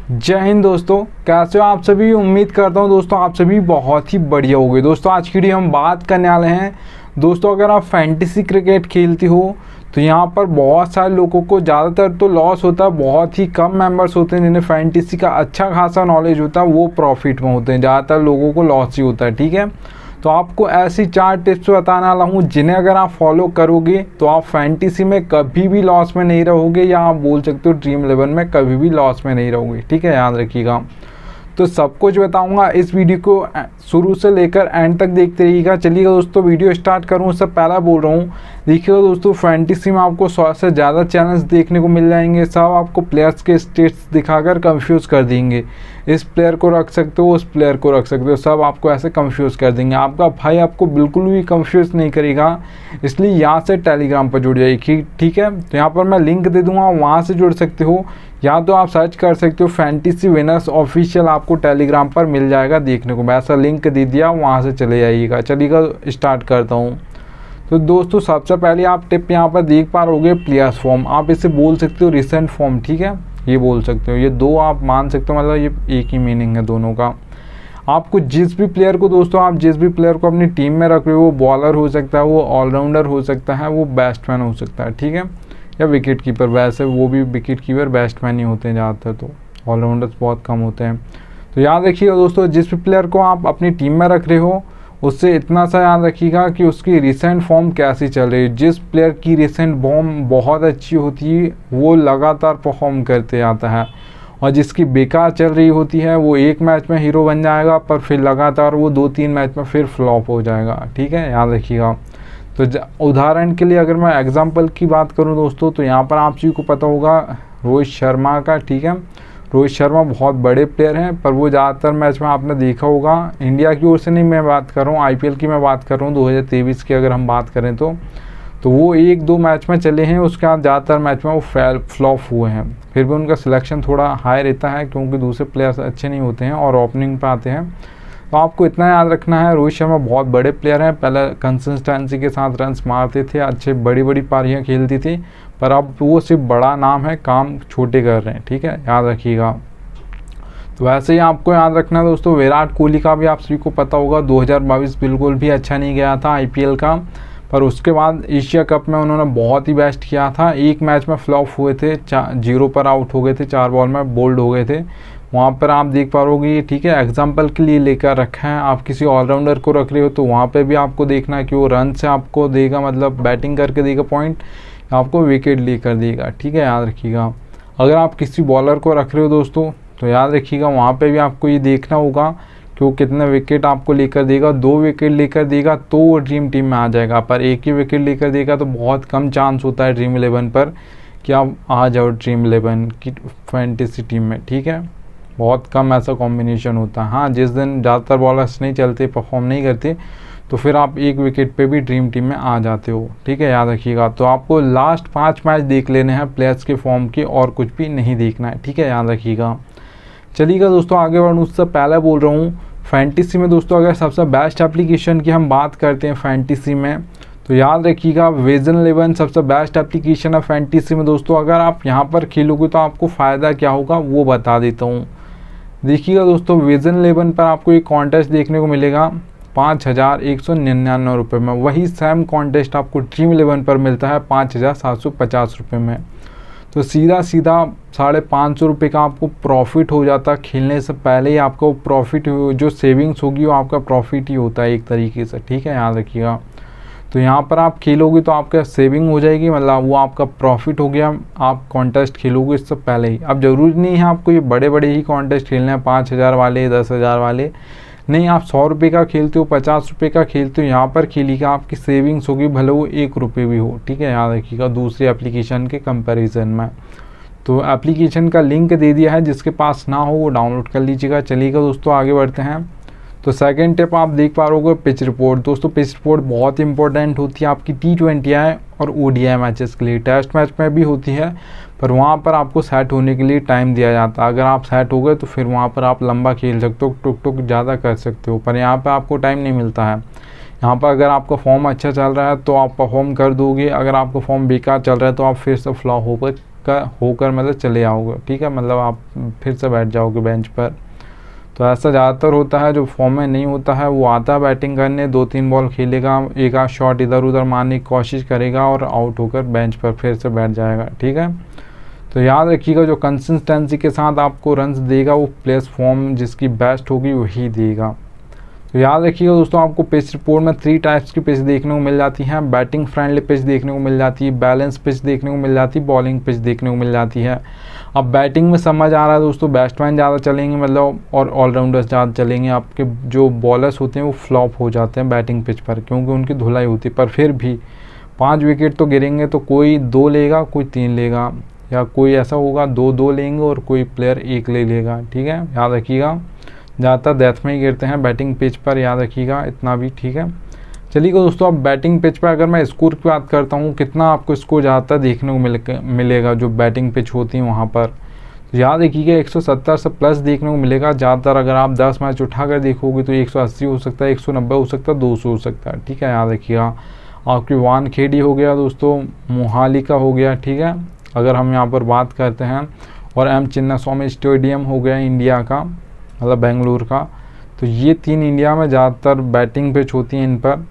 जय हिंद दोस्तों, कैसे हो आप सभी। उम्मीद करता हूं दोस्तों आप सभी बहुत ही बढ़िया होंगे। दोस्तों आज की वीडियो हम बात करने वाले हैं दोस्तों, अगर आप फैंटेसी क्रिकेट खेलते हो तो यहाँ पर बहुत सारे लोगों को ज़्यादातर तो लॉस होता है। बहुत ही कम मेंबर्स होते हैं जिन्हें फैंटेसी का अच्छा खासा नॉलेज होता है, वो प्रॉफिट में होते हैं। ज़्यादातर लोगों को लॉस ही होता है। ठीक है, तो आपको ऐसी 4 टिप्स बताने वाला हूँ जिन्हें अगर आप फॉलो करोगे तो आप फैंटेसी में कभी भी लॉस में नहीं रहोगे, या आप बोल सकते हो ड्रीम 11 में कभी भी लॉस में नहीं रहोगे। ठीक है, याद रखिएगा। तो सब कुछ बताऊंगा, इस वीडियो को शुरू से लेकर एंड तक देखते रहिएगा। चलिएगा दोस्तों, वीडियो स्टार्ट करूँ उससे पहला बोल रहा हूँ, देखिएगा दोस्तों फैंटेसी में आपको 100 से ज़्यादा चैनल्स देखने को मिल जाएंगे। सब आपको प्लेयर्स के स्टेट्स दिखाकर कंफ्यूज कर देंगे। इस प्लेयर को रख सकते हो, उस प्लेयर को रख सकते हो, सब आपको ऐसे कंफ्यूज कर देंगे। आपका भाई आपको बिल्कुल भी कंफ्यूज नहीं करेगा, इसलिए यहाँ से टेलीग्राम पर जुड़ जाइए। ठीक है, तो यहाँ पर मैं लिंक दे दूँगा, वहाँ से जुड़ सकते हो, या तो आप सर्च कर सकते हो फैंटेसी विनर्स ऑफिशियल, आपको टेलीग्राम पर मिल जाएगा देखने को। मैं ऐसा लिंक दे दिया, वहाँ से चले जाइएगा। चलिएगा स्टार्ट करता हूँ। तो दोस्तों सबसे पहले आप टिप यहाँ पर देख पा रहोगे प्लेयर्स फॉर्म, आप इसे बोल सकते हो रिसेंट फॉर्म। ठीक है, ये बोल सकते हो, ये दो आप मान सकते हो, मतलब ये एक ही मीनिंग है दोनों का। आपको जिस भी प्लेयर को दोस्तों, आप जिस भी प्लेयर को अपनी टीम में रख रहे हो, वो बॉलर हो सकता है, वो ऑलराउंडर हो सकता है, वो बैट्समैन हो सकता है। ठीक है, या विकेट कीपर। वैसे वो भी विकेट कीपर बैट्समैन ही होते हैं ज़्यादातर, तो ऑलराउंडर्स बहुत कम होते हैं। तो याद रखिएगा दोस्तों, जिस भी प्लेयर को आप अपनी टीम में रख रहे हो उससे इतना सा याद रखिएगा कि उसकी रिसेंट फॉर्म कैसी चल रही है। जिस प्लेयर की रिसेंट फॉर्म बहुत अच्छी होती है वो लगातार परफॉर्म करते आता है, और जिसकी बेकार चल रही होती है वो एक मैच में हीरो बन जाएगा, पर फिर लगातार वो 2-3 मैच में फिर फ्लॉप हो जाएगा। ठीक है, याद रखिएगा। तो उदाहरण के लिए अगर मैं एग्जांपल की बात करूं दोस्तों, तो यहाँ पर आप सभी को पता होगा रोहित शर्मा का। ठीक है, रोहित शर्मा बहुत बड़े प्लेयर हैं, पर वो ज़्यादातर मैच में आपने देखा होगा, इंडिया की ओर से नहीं मैं बात कर रहा हूँ, आईपीएल की मैं बात कर रहा हूँ 2023 की अगर हम बात करें तो वो 1-2 मैच में चले हैं, उसके बाद ज़्यादातर मैच में वो फ्लॉप हुए हैं। फिर भी उनका सिलेक्शन थोड़ा हाई रहता है क्योंकि दूसरे प्लेयर्स अच्छे नहीं होते हैं और ओपनिंग पर आते हैं। तो आपको इतना याद रखना है, रोहित शर्मा बहुत बड़े प्लेयर हैं। पहले कंसिस्टेंसी के साथ रन्स मारते थे, अच्छे बड़ी बड़ी पारियां खेलती थी, पर अब वो सिर्फ बड़ा नाम है, काम छोटे कर रहे हैं। ठीक है, याद रखिएगा। तो वैसे ही आपको याद रखना है दोस्तों, विराट कोहली का भी आप सभी को पता होगा 2022 बिल्कुल भी अच्छा नहीं गया था आईपीएल का, पर उसके बाद एशिया कप में उन्होंने बहुत ही बेस्ट किया था। एक मैच में फ्लॉप हुए थे, 0 पर आउट हो गए थे, 4 बॉल में बोल्ड हो गए थे, वहाँ पर आप देख पा रहोगे। ठीक है, एग्जाम्पल के लिए लेकर रखा है। आप किसी ऑलराउंडर को रख रहे हो तो वहाँ पे भी आपको देखना है कि वो रन से आपको देगा, मतलब बैटिंग करके देगा पॉइंट, आपको विकेट लेकर देगा। ठीक है, याद रखिएगा। अगर आप किसी बॉलर को रख रहे हो दोस्तों तो याद रखिएगा वहाँ पे भी आपको ये देखना होगा कि वो कितने विकेट आपको लेकर देगा। 2 विकेट लेकर देगा तो वो ड्रीम टीम में आ जाएगा, पर 1 ही विकेट लेकर देगा तो बहुत कम चांस होता है ड्रीम 11 पर कि आप आ जाओ ड्रीम 11 की फैंटेसी टीम में। ठीक है, बहुत कम ऐसा कॉम्बिनेशन होता है। हाँ, जिस दिन ज़्यादातर बॉलर्स नहीं चलते, परफॉर्म नहीं करते, तो फिर आप 1 विकेट पे भी ड्रीम टीम में आ जाते हो। ठीक है, याद रखिएगा। तो आपको लास्ट 5 मैच देख लेने हैं प्लेयर्स के फॉर्म के, और कुछ भी नहीं देखना है। ठीक है, याद रखिएगा। चलिएगा दोस्तों आगे बढ़ूँ उससे पहले बोल रहा हूँ, फैंटेसी में दोस्तों अगर सबसे बेस्ट एप्लीकेशन की हम बात करते हैं फैंटेसी में, तो याद रखिएगा विजन 11 सबसे बेस्ट एप्लीकेशन है फैंटेसी में दोस्तों। अगर आप यहाँ पर खेलोगे तो आपको फ़ायदा क्या होगा वो बता देता हूँ। देखिएगा दोस्तों, विजन 11 पर आपको एक कॉन्टेस्ट देखने को मिलेगा 5,199 रुपये में। वही सेम कॉन्टेस्ट आपको ड्रीम 11 पर मिलता है 5,750 रुपये में। तो सीधा 550 रुपये का आपको प्रॉफिट हो जाता है। खेलने से पहले ही आपको प्रॉफिट, जो सेविंग्स होगी वो आपका प्रॉफिट ही होता है एक तरीके से। ठीक है, याद रखिएगा। तो यहाँ पर आप खेलोगे तो आपका सेविंग हो जाएगी, मतलब वो आपका प्रॉफिट हो गया। आप कॉन्टेस्ट खेलोगे इससे पहले ही। अब ज़रूरी नहीं है आपको ये बड़े बड़े ही कॉन्टेस्ट खेलने हैं, 5,000 वाले, 10,000 वाले नहीं। आप 100 रुपये का खेलते हो, 50 रुपये का खेलते हो, यहाँ पर खेलिएगा, आपकी सेविंग्स होगी, भले वो 1 रुपये भी हो। ठीक है, याद रखिएगा, दूसरी एप्लीकेशन के कंपैरिजन में। तो एप्लीकेशन का लिंक दे दिया है, जिसके पास ना हो वो डाउनलोड कर लीजिएगा। चलिएगा दोस्तों आगे बढ़ते हैं। तो सेकंड टिप आप देख पा रहे हो पिच रिपोर्ट। दोस्तों पिच रिपोर्ट बहुत इंपॉर्टेंट होती है आपकी T20I और ODI मैचेस के लिए। टेस्ट मैच में भी होती है, पर वहाँ पर आपको सेट होने के लिए टाइम दिया जाता है। अगर आप सेट हो गए तो फिर वहाँ पर आप लंबा खेल सकते हो, टुक ज़्यादा कर सकते हो, पर यहाँ पर आपको टाइम नहीं मिलता है। यहाँ पर अगर आपका फॉर्म अच्छा चल रहा है तो आप परफॉर्म कर दोगे, अगर आपका फॉर्म बेकार चल रहा है तो आप फिर से फ्लॉप होकर होकर मतलब चले आओगे, ठीक है, मतलब आप फिर से बैठ जाओगे बेंच पर। तो ऐसा ज़्यादातर होता है, जो फॉर्म में नहीं होता है वो आता है बैटिंग करने, 2-3 बॉल खेलेगा, एक आध शॉट इधर उधर मारने की कोशिश करेगा और आउट होकर बेंच पर फिर से बैठ जाएगा, ठीक है। तो याद रखिएगा, जो कंसिस्टेंसी के साथ आपको रन्स देगा वो प्लेस फॉर्म जिसकी बेस्ट होगी वही देगा। तो याद रखिएगा दोस्तों, आपको पिच रिपोर्ट में 3 टाइप्स की पिच देखने को मिल जाती हैं। बैटिंग फ्रेंडली पिच देखने को मिल जाती है, बैलेंस पिच देखने को मिल जाती है, बॉलिंग पिच देखने को मिल जाती है। अब बैटिंग में समझ आ रहा है दोस्तों, बैट्समैन ज़्यादा चलेंगे मतलब, और ऑलराउंडर्स ज़्यादा चलेंगे। आपके जो बॉलर्स होते हैं वो फ्लॉप हो जाते हैं बैटिंग पिच पर, क्योंकि उनकी धुलाई होती है। पर फिर भी 5 विकेट तो गिरेंगे, तो कोई 2 लेगा, कोई 3 लेगा, या कोई ऐसा होगा 2-2 लेंगे और कोई प्लेयर 1 ले लेगा, ठीक है। याद रखिएगा, ज़्यादातर डेथ में ही गिरते हैं बैटिंग पिच पर, याद रखिएगा इतना भी, ठीक है। चलिए दोस्तों, अब बैटिंग पिच पर अगर मैं स्कोर की बात करता हूँ, कितना आपको स्कोर ज़्यादातर देखने को मिलेगा जो बैटिंग पिच होती है वहाँ पर, तो याद रखिएगा 170 से प्लस देखने को मिलेगा ज़्यादातर। अगर आप 10 मैच उठाकर देखोगे तो 180 हो सकता है, 190 हो सकता है, 200 हो सकता है, ठीक है। याद रखिएगा, आपकी वानखेड़ी हो गया दोस्तों, मोहाली का हो गया, ठीक है, अगर हम यहाँ पर बात करते हैं, और एम चिन्नास्वामी स्टेडियम हो गया इंडिया का, मतलब बेंगलुरु का। तो ये 3 इंडिया में ज़्यादातर बैटिंग पिच होती हैं इन पर,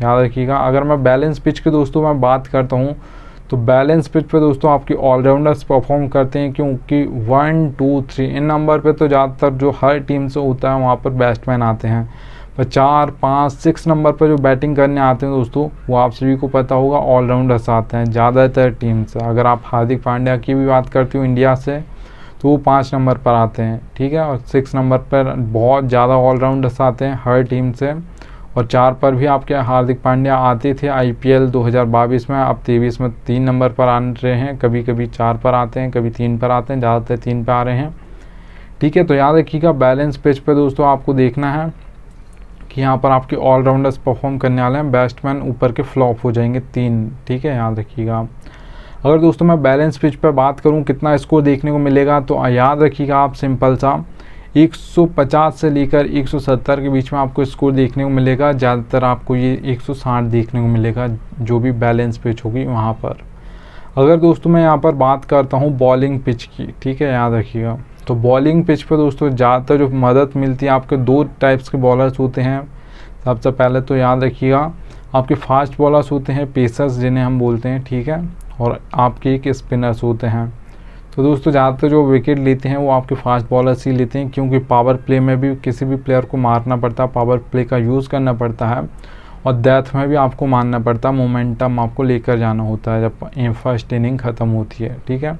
याद रखिएगा। अगर मैं बैलेंस पिच के दोस्तों मैं बात करता हूँ, तो बैलेंस पिच पे दोस्तों आपकी ऑलराउंडर्स परफॉर्म करते हैं, क्योंकि 1, 2, 3 इन नंबर पे तो ज़्यादातर जो हर टीम से होता है वहाँ पर बैट्समैन आते हैं। पर 4, 5, 6 नंबर पर जो बैटिंग करने आते हैं दोस्तों, वो आप सभी को पता होगा ऑलराउंडर्स आते हैं ज़्यादातर टीम से। अगर आप हार्दिक पांड्या की भी बात करते हो इंडिया से, तो वो 5 नंबर पर आते हैं, ठीक है, और 6 नंबर पर बहुत ज़्यादा ऑलराउंडर्स आते हैं हर टीम से, और 4 पर भी आपके हार्दिक पांड्या आते थे IPL 2022 में। अब 23 में 3 नंबर पर आ रहे हैं, कभी कभी 4 पर आते हैं, कभी 3 पर आते हैं, ज़्यादातर 3 पर आ रहे हैं, ठीक है। तो याद रखिएगा, बैलेंस पिच पे दोस्तों आपको देखना है कि यहाँ पर आपके ऑलराउंडर्स परफॉर्म करने वाले हैं, बैट्समैन ऊपर के फ्लॉप हो जाएंगे 3, ठीक है, याद रखिएगा। अगर दोस्तों मैं बैलेंस पिच पर बात करूँ कितना स्कोर देखने को मिलेगा, तो याद रखिएगा आप सिंपल सा 150 से लेकर 170 के बीच में आपको स्कोर देखने को मिलेगा। ज़्यादातर आपको ये 160 देखने को मिलेगा जो भी बैलेंस पिच होगी वहाँ पर। अगर दोस्तों मैं यहाँ पर बात करता हूँ बॉलिंग पिच की, ठीक है, याद रखिएगा, तो बॉलिंग पिच पर दोस्तों ज़्यादातर जो मदद मिलती है, आपके 2 टाइप्स के बॉलर्स होते हैं। सबसे पहले तो याद रखिएगा, आपके फास्ट बॉलर्स होते हैं, पेसर्स जिन्हें हम बोलते हैं, ठीक है, और आपके एक स्पिनर्स होते हैं। तो दोस्तों ज़्यादातर जो विकेट लेते हैं वो आपके फास्ट बॉलर्स ही लेते हैं, क्योंकि पावर प्ले में भी किसी भी प्लेयर को मारना पड़ता है, पावर प्ले का यूज़ करना पड़ता है, और डेथ में भी आपको मारना पड़ता है, मोमेंटम आपको लेकर जाना होता है जब फर्स्ट इनिंग ख़त्म होती है, ठीक है।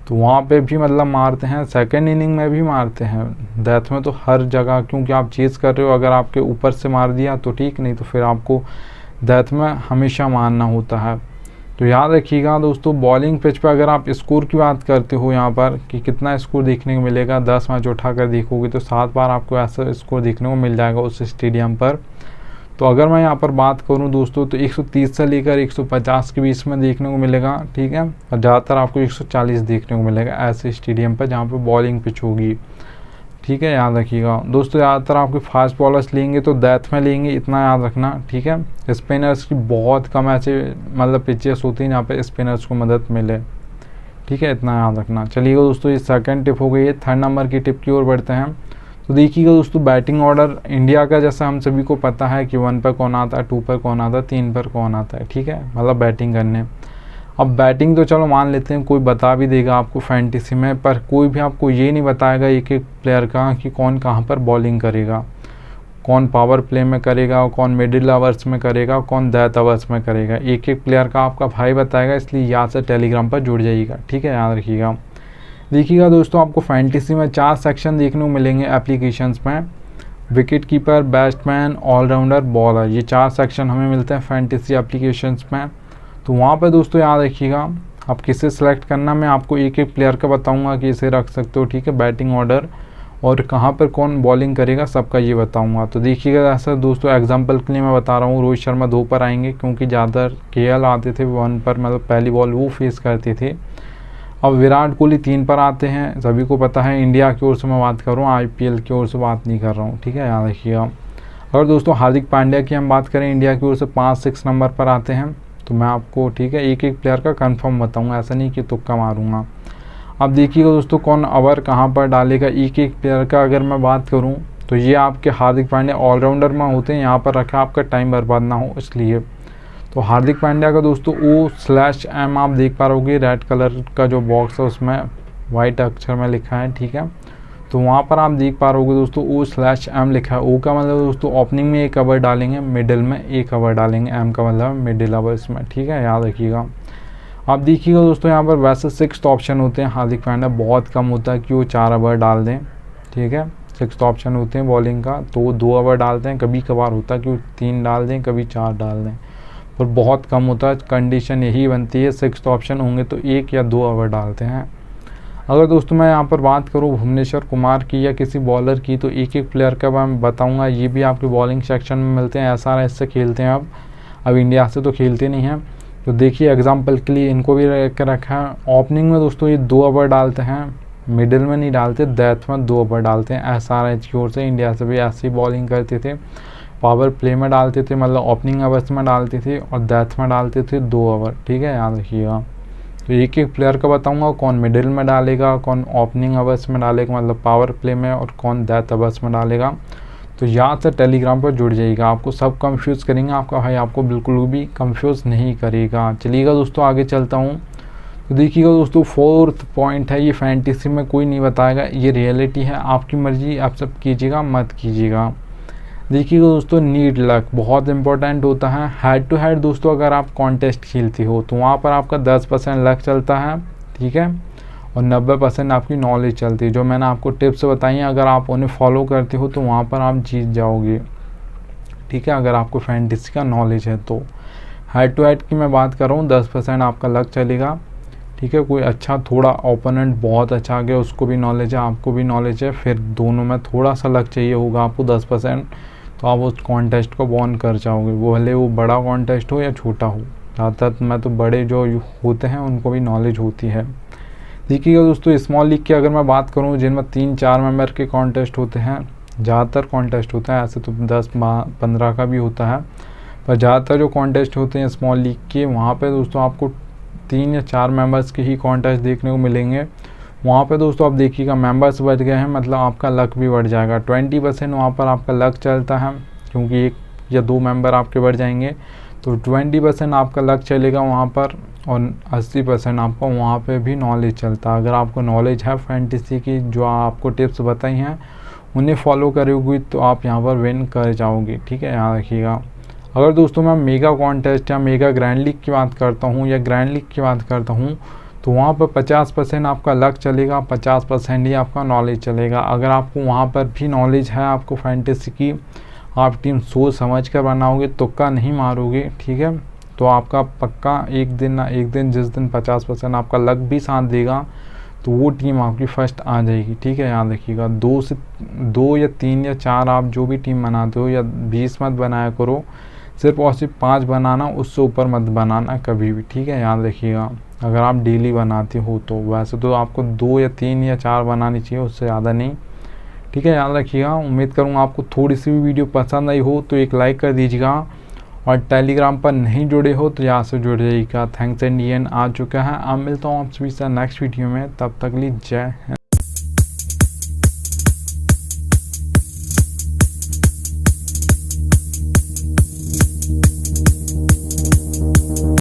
तो वहाँ पे भी मतलब मारते हैं, सेकंड इनिंग में भी मारते हैं, डेथ में तो हर जगह, क्योंकि आप चेज़ कर रहे हो, अगर आपके ऊपर से मार दिया तो ठीक, नहीं तो फिर आपको डेथ में हमेशा मारना होता है। तो याद रखिएगा दोस्तों, बॉलिंग पिच पर अगर आप स्कोर की बात करते हो यहाँ पर कि कितना स्कोर देखने को मिलेगा, 10 मैच उठाकर देखोगे तो 7 बार आपको ऐसा स्कोर देखने को मिल जाएगा उस स्टेडियम पर। तो अगर मैं यहाँ पर बात करूँ दोस्तों, तो 130 से लेकर 150 के बीच में देखने को मिलेगा, ठीक है, और ज़्यादातर आपको 140 देखने को मिलेगा ऐसे स्टेडियम पर जहाँ पर बॉलिंग पिच होगी, ठीक है, याद रखिएगा दोस्तों। ज़्यादातर आपके फास्ट बॉलर्स लेंगे तो डेथ में लेंगे, इतना याद रखना, ठीक है। स्पिनर्स की बहुत कम ऐसे मतलब पिचेस होती हैं जहाँ पे स्पिनर्स को मदद मिले, ठीक है, इतना याद रखना। चलिए दोस्तों, ये सेकंड टिप हो गई है। थर्ड नंबर की टिप की ओर बढ़ते हैं। तो देखिएगा दोस्तों, बैटिंग ऑर्डर इंडिया का जैसा हम सभी को पता है कि 1 पर कौन आता है, 2 पर कौन आता है, 3 पर कौन आता है, ठीक है, मतलब बैटिंग करने। अब बैटिंग तो चलो मान लेते हैं कोई बता भी देगा आपको फैंटेसी में, पर कोई भी आपको ये नहीं बताएगा एक एक प्लेयर का कि कौन कहाँ पर बॉलिंग करेगा, कौन पावर प्ले में करेगा, कौन मिडिल आवर्स में करेगा, कौन डेथ आवर्स में करेगा, एक एक प्लेयर का आपका भाई बताएगा। इसलिए याद से टेलीग्राम पर जुड़ जाइएगा, ठीक है, याद रखिएगा। देखिएगा दोस्तों, आपको फैंटेसी में 4 सेक्शन देखने को मिलेंगे एप्लीकेशंस में, wicket keeper, batsman, allrounder, bowler, ये 4 सेक्शन हमें मिलते हैं फैंटेसी एप्लीकेशंस में। तो वहाँ पर दोस्तों याद रखिएगा, आप किसे सेलेक्ट करना, मैं आपको एक एक प्लेयर का बताऊंगा कि इसे रख सकते हो, ठीक है, बैटिंग ऑर्डर, और कहाँ पर कौन बॉलिंग करेगा सबका ये बताऊंगा। तो देखिएगा ऐसा दोस्तों, एग्जांपल के लिए मैं बता रहा हूँ, रोहित शर्मा 2 पर आएंगे, क्योंकि ज़्यादा KL आते थे 1 पर, मतलब पहली बॉल वो फेस करते थे। अब विराट कोहली 3 पर आते हैं, सभी को पता है, इंडिया की ओर से मैं बात कर रहा हूँ, IPL की ओर से बात नहीं कर रहा हूँ, ठीक है, याद रखिएगा। अगर दोस्तों हार्दिक पांड्या की हम बात करें, इंडिया की ओर से 5-6 नंबर पर आते हैं। तो मैं आपको ठीक है एक एक प्लेयर का कंफर्म बताऊंगा, ऐसा नहीं कि तुक्का मारूंगा। अब देखिएगा दोस्तों कौन ओवर कहाँ पर डालेगा एक एक प्लेयर का अगर मैं बात करूँ तो ये आपके हार्दिक पांड्या ऑलराउंडर में होते हैं, यहाँ पर रखा आपका टाइम बर्बाद ना हो इसलिए। तो हार्दिक पांड्या का दोस्तों O/M आप देख पा रहोगे, रेड कलर का जो बॉक्स है उसमें वाइट अक्षर में लिखा है, ठीक है। तो वहाँ पर आप देख पा रहोगे दोस्तों O/M लिखा है। O का मतलब दोस्तों ओपनिंग में 1 ओवर डालेंगे, मिडिल में 1 ओवर डालेंगे, M का मतलब मिडिल ओवर्स में, ठीक है, याद रखिएगा। आप देखिएगा दोस्तों यहाँ पर वैसे 6th ऑप्शन होते हैं हार्दिक पांड्या, बहुत कम होता है कि वो 4 ओवर डाल दें, ठीक है। 6th ऑप्शन होते हैं बॉलिंग का, तो वो 2 ओवर डालते हैं, कभी कभार होता है कि वो 3 डाल दें, कभी 4 डाल दें, पर बहुत कम होता है। कंडीशन यही बनती है 6th ऑप्शन होंगे तो 1 या 2 ओवर डालते हैं। अगर दोस्तों मैं यहाँ पर बात करूँ भुवनेश्वर कुमार की या किसी बॉलर की, तो एक एक प्लेयर का मैं बताऊँगा, ये भी आपके बॉलिंग सेक्शन में मिलते हैं। SRH से खेलते हैं अब इंडिया से तो खेलते नहीं हैं। तो देखिए एग्जाम्पल के लिए इनको भी रखा है। ओपनिंग में दोस्तों ये 2 ओवर डालते हैं, मिडिल में नहीं डालते, डेथ में 2 ओवर डालते हैं। SRH की ओर से इंडिया से भी ऐसी बॉलिंग करते थे, पावर प्ले में डालते थे, मतलब ओपनिंग ओवर्स में डालते थे, और डेथ में डालते थे 2 ओवर, ठीक है, याद रखिएगा। तो एक एक प्लेयर का बताऊंगा कौन मिडिल में डालेगा, कौन ओपनिंग ओवर्स में डालेगा मतलब पावर प्ले में, और कौन डेथ ओवर्स में डालेगा। तो यहाँ से टेलीग्राम पर जुड़ जाइएगा, आपको सब कंफ्यूज करेंगे, आपका भाई आपको बिल्कुल भी कंफ्यूज नहीं करेगा। चलिएगा दोस्तों आगे चलता हूँ। तो देखिएगा दोस्तों 4th पॉइंट है, ये फैंटेसी में कोई नहीं बताएगा, ये रियलिटी है, आपकी मर्जी, आप सब कीजिएगा मत कीजिएगा। देखिएगा दोस्तों नीड लक बहुत इंपॉर्टेंट होता है। हेड टू हेड दोस्तों अगर आप कॉन्टेस्ट खेलते हो तो वहाँ पर आपका 10% लक चलता है, ठीक है, और 90% आपकी नॉलेज चलती है। जो मैंने आपको टिप्स बताई हैं अगर आप उन्हें फॉलो करते हो तो वहाँ पर आप जीत जाओगे, ठीक है, अगर आपको फैंटेसी का नॉलेज है तो। हेड टू हेड की मैं बात कर रहा हूँ, 10% आपका लक चलेगा, ठीक है। कोई अच्छा थोड़ा ओपोनेंट बहुत अच्छा आ गया, उसको भी नॉलेज है, आपको भी नॉलेज है, फिर दोनों में थोड़ा सा लक चाहिए होगा आपको 10%, तो आप उस कॉन्टेस्ट को वॉन कर जाओगे, वो भले वो बड़ा कॉन्टेस्ट हो या छोटा हो। ज़्यादातर मैं तो बड़े जो होते हैं उनको भी नॉलेज होती है। देखिएगा दोस्तों स्मॉल लीग की अगर मैं बात करूं जिनमें 3-4 मेंबर के कॉन्टेस्ट होते हैं, ज़्यादातर कॉन्टेस्ट होता है, ऐसे तो 10-15 का भी होता है, पर ज़्यादातर जो कॉन्टेस्ट होते हैं स्मॉल लीग के वहाँ पे दोस्तों आपको 3 या 4 मेंबर्स के ही कॉन्टेस्ट देखने को मिलेंगे। वहाँ पे दोस्तों आप देखिएगा मेंबर्स बढ़ गए हैं मतलब आपका लक भी बढ़ जाएगा। 20% वहाँ पर आपका लक चलता है, क्योंकि 1 या 2 मेंबर आपके बढ़ जाएंगे, तो 20% आपका लक चलेगा वहाँ पर, और 80% आपको वहाँ पे भी नॉलेज चलता है। अगर आपको नॉलेज है फैंटेसी की, जो आपको टिप्स बताई हैं उन्हें फॉलो करोगे तो आप यहाँ पर विन कर जाओगे, ठीक है, याद रखिएगा। अगर दोस्तों मैं मेगा कॉन्टेस्ट या मेगा ग्रैंड लीग की बात करता हूँ या ग्रैंड लीग की बात करता हूँ, तो वहाँ पर 50% आपका लक चलेगा, 50% ही आपका नॉलेज चलेगा। अगर आपको वहाँ पर भी नॉलेज है आपको फैंटेसी की, आप टीम सोच समझ कर बनाओगे, तुक्का नहीं मारोगे, ठीक है, तो आपका पक्का एक दिन ना एक दिन, जिस दिन 50% आपका लक भी साथ देगा तो वो टीम आपकी फर्स्ट आ जाएगी, ठीक है, याद रखिएगा। 2 या 3 या 4 आप जो भी टीम बनाते हो, या 20 मत बनाया करो, सिर्फ और सिर्फ 5 बनाना, उससे ऊपर मत बनाना कभी भी, ठीक है, याद रखिएगा। अगर आप डेली बनाते हो तो वैसे तो आपको 2 या 3 या 4 बनानी चाहिए, उससे ज़्यादा नहीं, ठीक है, याद रखिएगा। उम्मीद करूँगा आपको थोड़ी सी भी वीडियो पसंद आई हो तो एक लाइक कर दीजिएगा, और टेलीग्राम पर नहीं जुड़े हो तो यहाँ से जुड़ जाइएगा। थैंक्स इंडियन आ चुका है। अब मिलता हूँ आप सभी से नेक्स्ट वीडियो में, तब तक लिए जय हिंद।